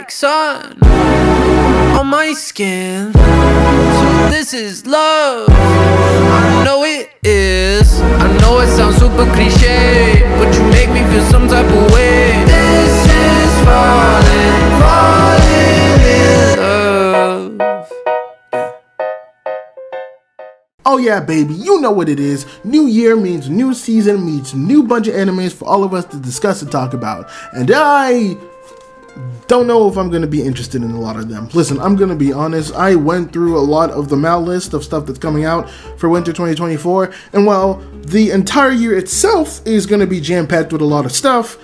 like sun on my skin. So this is love. I know it is. I know it sounds super cliche, but you make me feel some type of way. This is falling, falling in love. Oh yeah, baby, you know what it is. New year means new season, means new bunch of animes for all of us to discuss and talk about. And I don't know if I'm going to be interested in a lot of them. Listen, I'm going to be honest, I went through a lot of the Mal list of stuff that's coming out for winter 2024, and while the entire year itself is going to be jam-packed with a lot of stuff,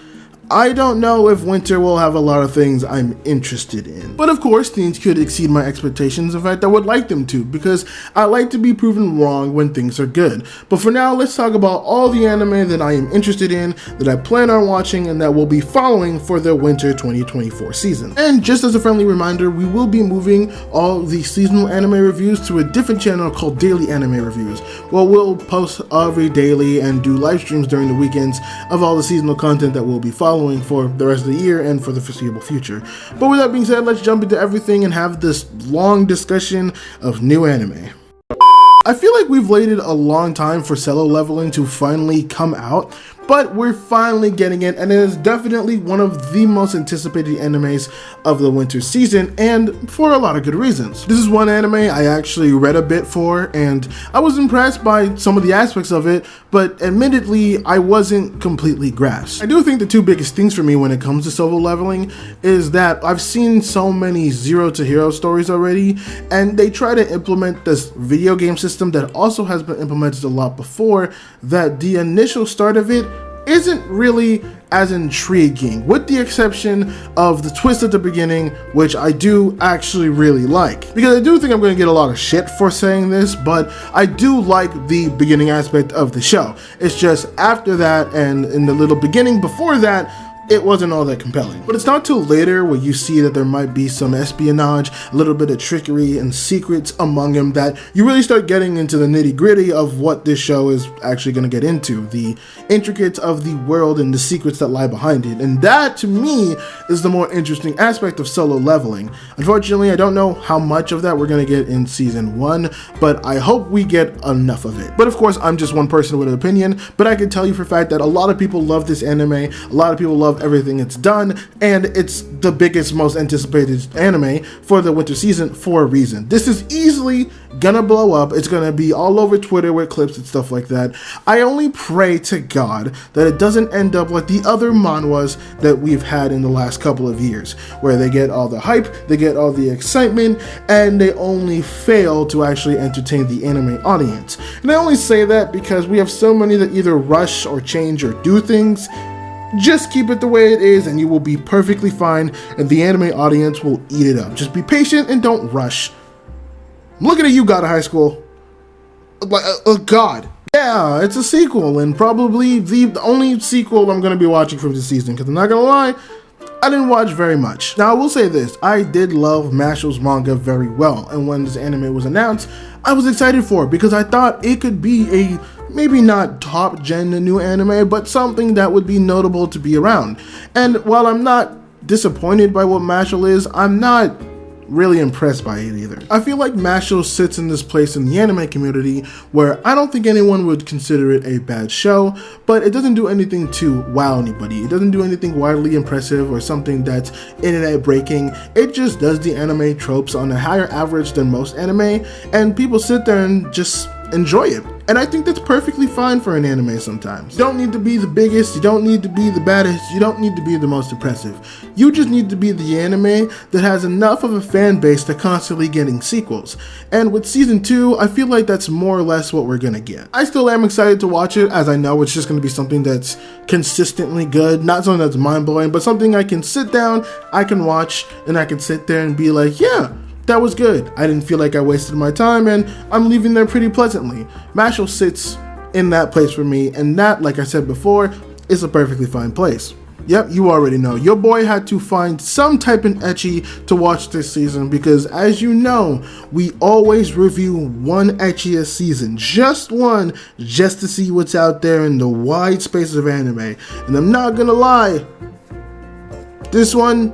I don't know if winter will have a lot of things I'm interested in. But of course, things could exceed my expectations. In fact, I would like them to, because I like to be proven wrong when things are good. But for now, let's talk about all the anime that I am interested in, that I plan on watching, and that will be following for the winter 2024 season. And just as a friendly reminder, we will be moving all the seasonal anime reviews to a different channel called Daily Anime Reviews, where we'll post every daily and do live streams during the weekends of all the seasonal content that we'll be following for the rest of the year and for the foreseeable future. But with that being said, let's jump into everything and have this long discussion of new anime. I feel like we've waited a long time for Solo Leveling to finally come out, but we're finally getting it, and it is definitely one of the most anticipated animes of the winter season, and for a lot of good reasons. This is one anime I actually read a bit for, and I was impressed by some of the aspects of it, but admittedly, I wasn't completely grasped. I do think the two biggest things for me when it comes to Solo Leveling is that I've seen so many Zero to Hero stories already, and they try to implement this video game system that also has been implemented a lot before, that the initial start of it isn't really as intriguing, with the exception of the twist at the beginning, which I do actually really like. Because I do think I'm going to get a lot of shit for saying this, but I do like the beginning aspect of the show. It's just after that and in the little beginning before that, it wasn't all that compelling. But it's not till later where you see that there might be some espionage, a little bit of trickery and secrets among them, that you really start getting into the nitty gritty of what this show is actually going to get into, the intricacies of the world and the secrets that lie behind it. And that, to me, is the more interesting aspect of Solo Leveling. Unfortunately, I don't know how much of that we're going to get in season 1, but I hope we get enough of it. But of course, I'm just one person with an opinion, but I can tell you for a fact that a lot of people love this anime, a lot of people love everything it's done, and it's the biggest, most anticipated anime for the winter season for a reason. This is easily gonna blow up. It's gonna be all over Twitter with clips and stuff like that. I only pray to God that it doesn't end up like the other manhwas that we've had in the last couple of years, where they get all the hype, they get all the excitement, and they only fail to actually entertain the anime audience. And I only say that because we have so many that either rush or change or do things. Just keep it the way it is and you will be perfectly fine, and the anime audience will eat it up. Just be patient and don't rush. I'm looking at you, God of High School. Like, God. Yeah, it's a sequel, and probably the only sequel I'm going to be watching from this season, because I'm not going to lie, I didn't watch very much. Now, I will say this, I did love Mashle's manga very well, and when this anime was announced, I was excited for it, because I thought it could be a maybe not top gen new anime, but something that would be notable to be around. And while I'm not disappointed by what Mashle is, I'm not really impressed by it either. I feel like Mashle sits in this place in the anime community where I don't think anyone would consider it a bad show, but it doesn't do anything to wow anybody. It doesn't do anything wildly impressive or something that's internet breaking. It just does the anime tropes on a higher average than most anime, and people sit there and just enjoy it. And I think that's perfectly fine for an anime sometimes. You don't need to be the biggest, you don't need to be the baddest, you don't need to be the most impressive. You just need to be the anime that has enough of a fan base to constantly getting sequels. And with season 2, I feel like that's more or less what we're gonna get. I still am excited to watch it, as I know it's just gonna be something that's consistently good, not something that's mind-blowing, but something I can sit down, I can watch, and I can sit there and be like, yeah, that was good. I didn't feel like I wasted my time, and I'm leaving there pretty pleasantly. Mashle sits in that place for me, and that, like I said before, is a perfectly fine place. Yep, you already know. Your boy had to find some type of ecchi to watch this season because, as you know, we always review one ecchi a season. Just one, just to see what's out there in the wide space of anime. And I'm not gonna lie, this one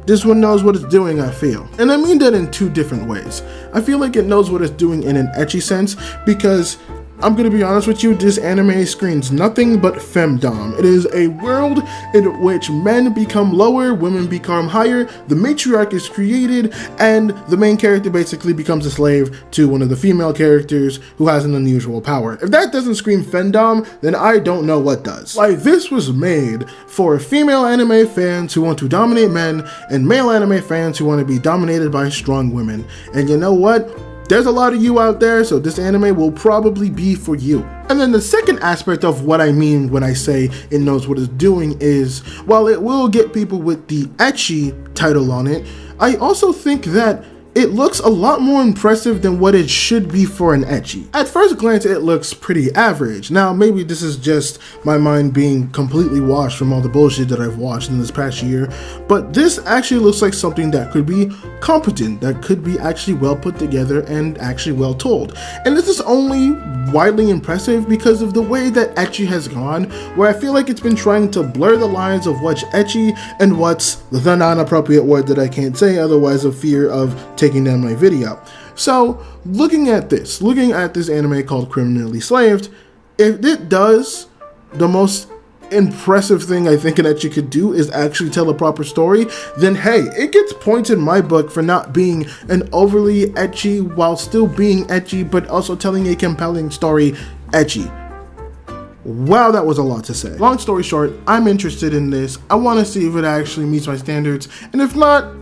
this one knows what it's doing, I feel. And I mean that in two different ways. I feel like it knows what it's doing in an ecchi sense, because I'm gonna be honest with you, this anime screens nothing but femdom. It is a world in which men become lower, women become higher, the matriarch is created, and the main character basically becomes a slave to one of the female characters who has an unusual power. If that doesn't scream femdom, then I don't know what does. Like, this was made for female anime fans who want to dominate men, and male anime fans who want to be dominated by strong women. And you know what? There's a lot of you out there, so this anime will probably be for you. And then the second aspect of what I mean when I say it knows what it's doing is, while it will get people with the ecchi title on it, I also think that it looks a lot more impressive than what it should be for an ecchi. At first glance, it looks pretty average. Now, maybe this is just my mind being completely washed from all the bullshit that I've watched in this past year, but this actually looks like something that could be competent, that could be actually well put together and actually well told. And this is only widely impressive because of the way that ecchi has gone, where I feel like it's been trying to blur the lines of what's ecchi and what's the non-appropriate word that I can't say otherwise of fear of taking down my video. So looking at this anime called Criminally Slaved, if it does the most impressive thing I think an ecchi could do is actually tell a proper story, then hey, it gets points in my book for not being an overly ecchi while still being ecchi, but also telling a compelling story ecchi. Wow, that was a lot to say. Long story short, I'm interested in this. I want to see if it actually meets my standards, and if not,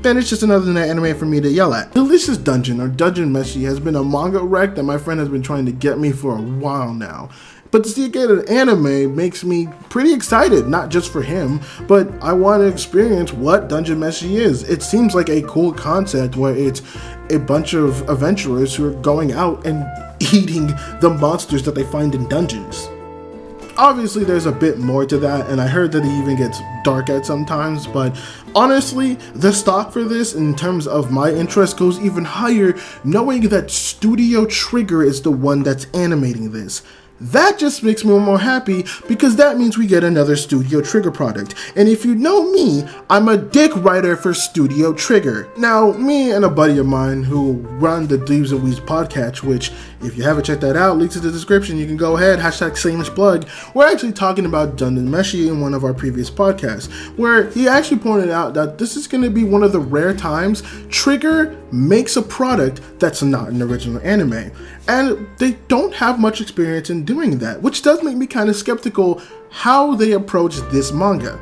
then it's just another anime for me to yell at. Delicious Dungeon, or Dungeon Meshi, has been a manga rec that my friend has been trying to get me for a while now. But to see it get an anime makes me pretty excited, not just for him, but I want to experience what Dungeon Meshi is. It seems like a cool concept where it's a bunch of adventurers who are going out and eating the monsters that they find in dungeons. Obviously, there's a bit more to that, and I heard that it even gets dark at sometimes, but honestly, the stock for this, in terms of my interest, goes even higher, knowing that Studio Trigger is the one that's animating this. That just makes me more happy, because that means we get another Studio Trigger product. And if you know me, I'm a dick writer for Studio Trigger. Now, me and a buddy of mine who run the Dweebs and Weebs podcast, which, if you haven't checked that out, links in the description, you can go ahead, #shameless plug. We're actually talking about Dungeon Meshi in one of our previous podcasts, where he actually pointed out that this is going to be one of the rare times Trigger makes a product that's not an original anime. And they don't have much experience in doing that, which does make me kind of skeptical how they approach this manga.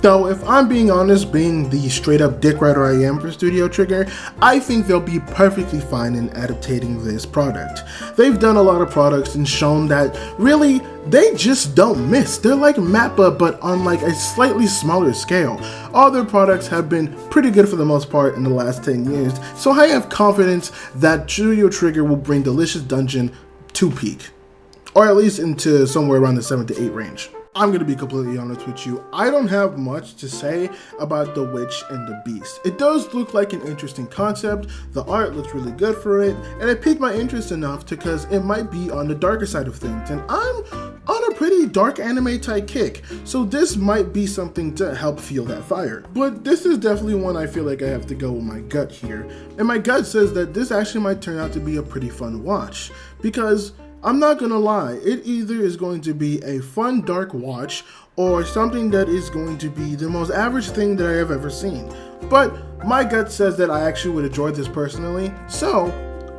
Though, if I'm being honest, being the straight up dick writer I am for Studio Trigger, I think they'll be perfectly fine in adaptating this product. They've done a lot of products and shown that really, they just don't miss. They're like Mappa, but on like a slightly smaller scale. All their products have been pretty good for the most part in the last 10 years, so I have confidence that Studio Trigger will bring Delicious Dungeon to peak. Or at least into somewhere around the 7 to 8 range. I'm going to be completely honest with you, I don't have much to say about The Witch and the Beast. It does look like an interesting concept, the art looks really good for it, and it piqued my interest enough because it might be on the darker side of things, and I'm on a pretty dark anime type kick, so this might be something to help fuel that fire. But this is definitely one I feel like I have to go with my gut here, and my gut says that this actually might turn out to be a pretty fun watch, because I'm not gonna lie, it either is going to be a fun dark watch or something that is going to be the most average thing that I have ever seen. But my gut says that I actually would enjoy this personally, so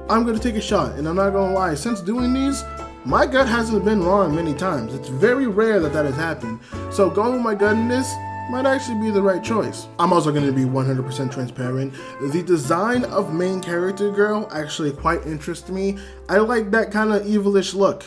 I'm gonna take a shot. And I'm not gonna lie, since doing these, my gut hasn't been wrong many times. It's very rare that that has happened. So going with my gut in this might actually be the right choice. I'm also going to be 100% transparent. The design of main character girl actually quite interests me. I like that kind of evilish look.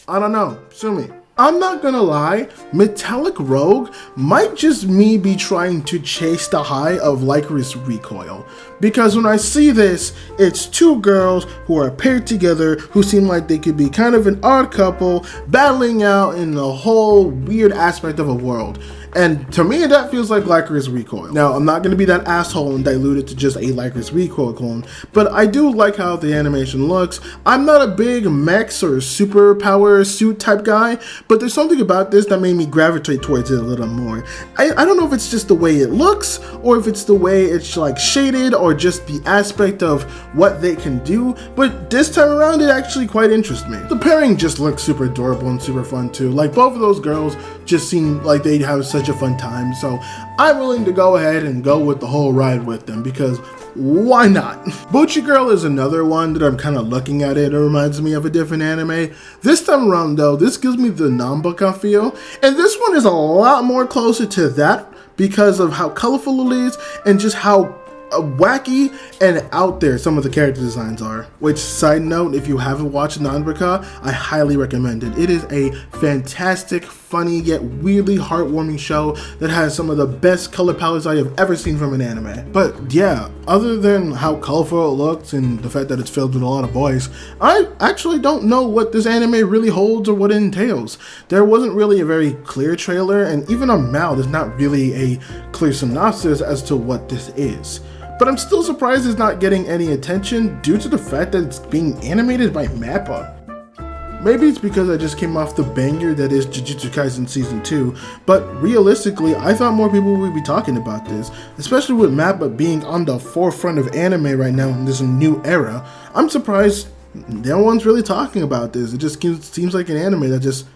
I don't know, sue me. I'm not gonna lie, Metallic Rogue might just me be trying to chase the high of Lycoris Recoil. Because when I see this, it's two girls who are paired together who seem like they could be kind of an odd couple battling out in the whole weird aspect of a world. And to me, that feels like Lycra's Recoil. Now, I'm not going to be that asshole and dilute it to just a Lycra's Recoil clone, but I do like how the animation looks. I'm not a big mechs or superpower suit type guy, but there's something about this that made me gravitate towards it a little more. I don't know if it's just the way it looks, or if it's the way it's like shaded, or just the aspect of what they can do, but this time around it actually quite interests me. The pairing just looks super adorable and super fun too. Like, both of those girls just seem like they'd have such a fun time, so I'm willing to go ahead and go with the whole ride with them, because why not? Bucchigiri is another one that I'm kind of looking at it. It reminds me of a different anime. This time around though, this gives me the Nanbaka feel, and this one is a lot more closer to that because of how colorful it is and just how wacky and out there some of the character designs are. Which, side note, if you haven't watched Nanbaka, I highly recommend it. It is a fantastic, funny, yet weirdly heartwarming show that has some of the best color palettes I have ever seen from an anime. But yeah, other than how colorful it looks and the fact that it's filled with a lot of boys, I actually don't know what this anime really holds or what it entails. There wasn't really a very clear trailer, and even on Mal, there's not really a clear synopsis as to what this is. But I'm still surprised it's not getting any attention due to the fact that it's being animated by MAPPA. Maybe it's because I just came off the banger that is Jujutsu Kaisen Season 2, but realistically, I thought more people would be talking about this, especially with MAPPA being on the forefront of anime right now in this new era. I'm surprised no one's really talking about this. It just seems like an anime that just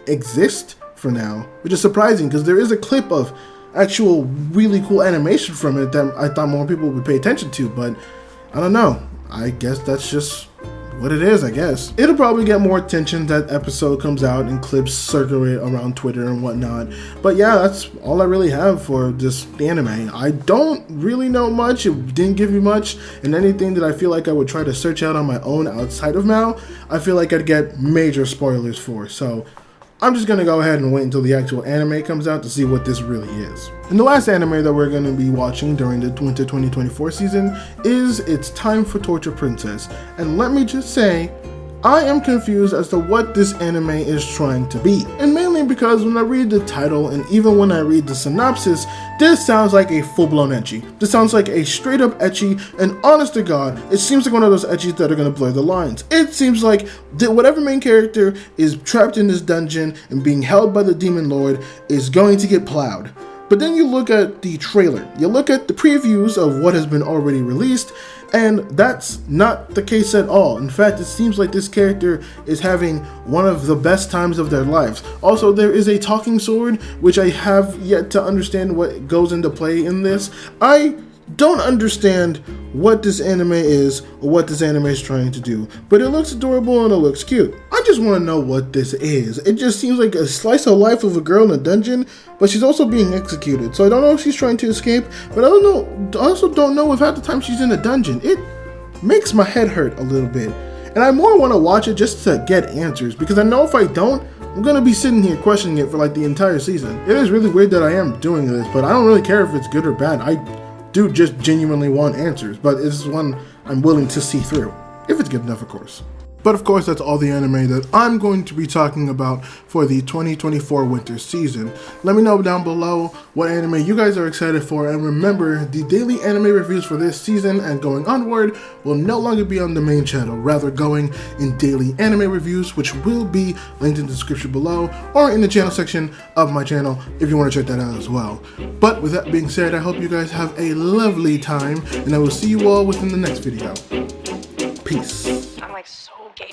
exists for now, which is surprising because there is a clip of actual really cool animation from it that I thought more people would pay attention to, but I don't know. I guess that's just what it is, I guess. It'll probably get more attention that episode comes out and clips circulate around Twitter and whatnot. But yeah, that's all I really have for this anime. I don't really know much. It didn't give me much, and anything that I feel like I would try to search out on my own outside of Mal, I feel like I'd get major spoilers for. So I'm just going to go ahead and wait until the actual anime comes out to see what this really is. And the last anime that we're going to be watching during the winter 2024 season is It's Time for Torture Princess. And let me just say, I am confused as to what this anime is trying to be. And mainly because when I read the title and even when I read the synopsis, this sounds like a full-blown ecchi. This sounds like a straight-up ecchi, and honest to God, it seems like one of those ecchis that are going to blur the lines. It seems like whatever main character is trapped in this dungeon and being held by the Demon Lord is going to get plowed. But then you look at the trailer, you look at the previews of what has been already released, and that's not the case at all. In fact, it seems like this character is having one of the best times of their lives. Also, there is a talking sword, which I have yet to understand what goes into play in this. I don't understand what this anime is or what this anime is trying to do, but it looks adorable and it looks cute. I just want to know what this is. It just seems like a slice of life of a girl in a dungeon, but she's also being executed. So I don't know if she's trying to escape, but I also don't know if half the time she's in a dungeon. It makes my head hurt a little bit, and I more want to watch it just to get answers, because I know if I don't, I'm going to be sitting here questioning it for like the entire season. It is really weird that I am doing this, but I don't really care if it's good or bad. I do just genuinely want answers, but this is one I'm willing to see through, if it's good enough, of course. But of course, that's all the anime that I'm going to be talking about for the 2024 winter season. Let me know down below what anime you guys are excited for, and remember, the daily anime reviews for this season and going onward will no longer be on the main channel, rather going in daily anime reviews, which will be linked in the description below or in the channel section of my channel if you want to check that out as well. But with that being said, I hope you guys have a lovely time, and I will see you all within the next video. Peace. I'm like so gay.